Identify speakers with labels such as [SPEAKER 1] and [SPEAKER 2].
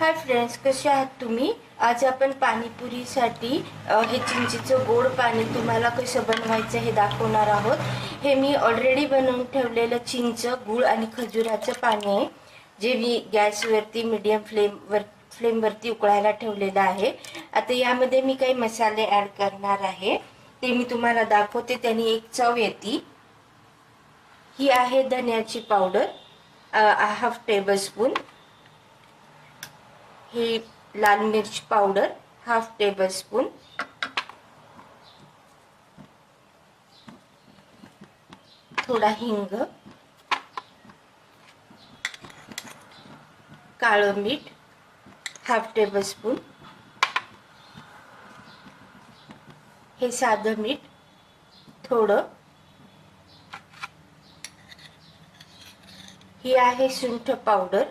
[SPEAKER 1] Hi friends, कसे आहात तुम्ही? आज आपण पाणीपुरीसाठी हे चिंचेचं गोड पाणी तुम्हाला कसं बनवायचं हे दाखवणार आहोत। हे मी ऑलरेडी बनवून ठेवलेलं चिंच, गूळ आणि खजुराचं पाणी आहे, जे मी गॅसवरती मीडियम फ्लेमवरती उकळायला ठेवलेलं आहे। आता यामध्ये मी काही मसाले ॲड करणार आहे, ते मी तुम्हाला दाखवते, त्याने एक चव येते। ही आहे धन्याची पावडर, हाफ टेबलस्पून। ही लाल मिर्च पावडर, हाफ टेबलस्पून। थोडा हिंग, काळं मीठ, हाफ टेबलस्पून। हे साधं मीठ थोडं। ही आहे सुंठ पावडर,